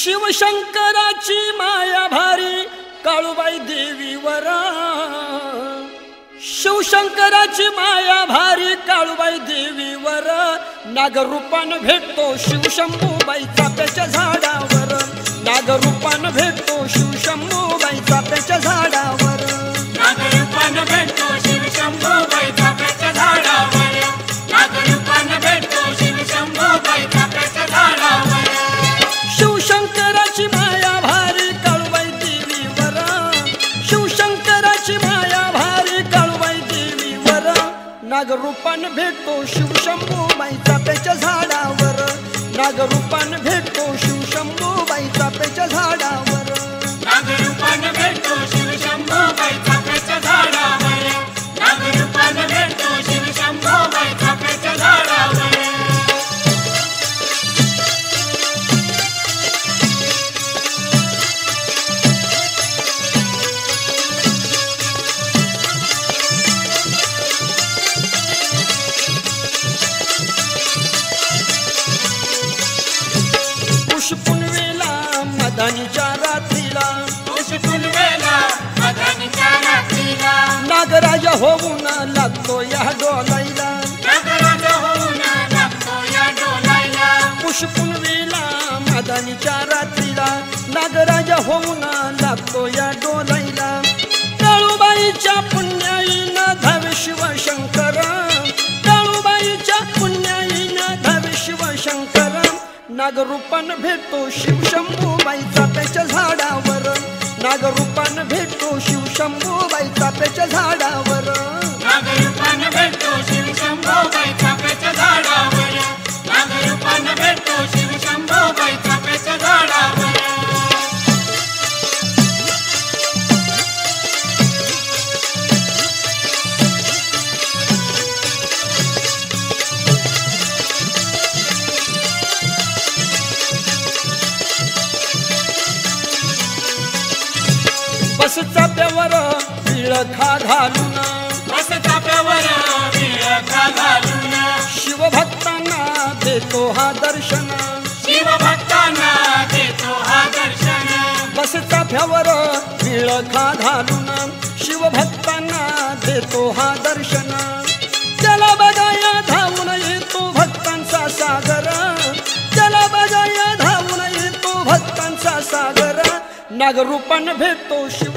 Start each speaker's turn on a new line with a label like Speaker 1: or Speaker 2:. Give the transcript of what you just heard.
Speaker 1: शिवशंकराची माया भारी काळूबाई देवीवर शिवशंकराची माया भारी काळूबाई देवीवर नागरूपान भेटतो शिवशंभूबाई चाफ्याच्या झाडावर नागरूपान भेटतो शिवशंभूबाई चाफ्याच्या झाडावर
Speaker 2: नागरूपान भेटतो शिवशंभूबाई चाफ्याच्या झाडावर नागरूपान भेटतो शिवशंभूबाई चाफ्याच्या झाडावर
Speaker 1: शिवशंकराची माया भारी काळूबाई देवीवर शिवशंकराची माया भारी काळूबाई देवीवर नागरूपान भेटतो शिवशंभूबाई चाफ्याच्या झाडावर नागरूपान भेटतो शिवशंभूबाई चाफ्याच्या झाडावर
Speaker 2: नागरूपान भेटतो शिवशंभूबाई चाफ्याच्या झाडावर नागरूपान भेटतो शिवशंभूबाई चाफ्याच्या झाडावर
Speaker 1: मदानीच्या रात्रीला
Speaker 2: पुष्पुनवेला मदानीच्या रात्रीला
Speaker 1: नागराजा होऊन लागतो या डोलाईला
Speaker 2: नागराजा होऊन लागतो या डोलाईला
Speaker 1: पुष्पुनवेला मदानीच्या रात्रीला नागराजा होऊन लागतो या डोलाईला काळूबाईच्या पुण्याईनं धावे शिवशंकर काळूबाईच्या पुण्याईनं धावे शिवशंकर नागरूपान भेटतो शिवशंभूबाई चाफ्याच्या झाडावर नागरूपान भेटतो शिवशंभूबाई चाफ्याच्या झाडावर
Speaker 2: नागरूपान भेटतो शिवशंभूबाई चाफ्याच्या झाडावर नागरूपान भेटतो शिवशंभूबाई चाफ्याच्या झाडावर
Speaker 1: बस चाफ्यावर विळखा घालून
Speaker 2: बस चाफ्यावर विळखा घालून
Speaker 1: शिवभक्तांना देतो हा दर्शन
Speaker 2: शिवभक्तांना देतो हा दर्शन
Speaker 1: बस चाफ्यावर विळखा घालून शिवभक्तांना देतो हा दर्शन त्याला बघाया धावून येतो भक्तांचा सागर त्याला बघाया धावून येतो भक्तांचा सागर नागरूपान भेटतो शिव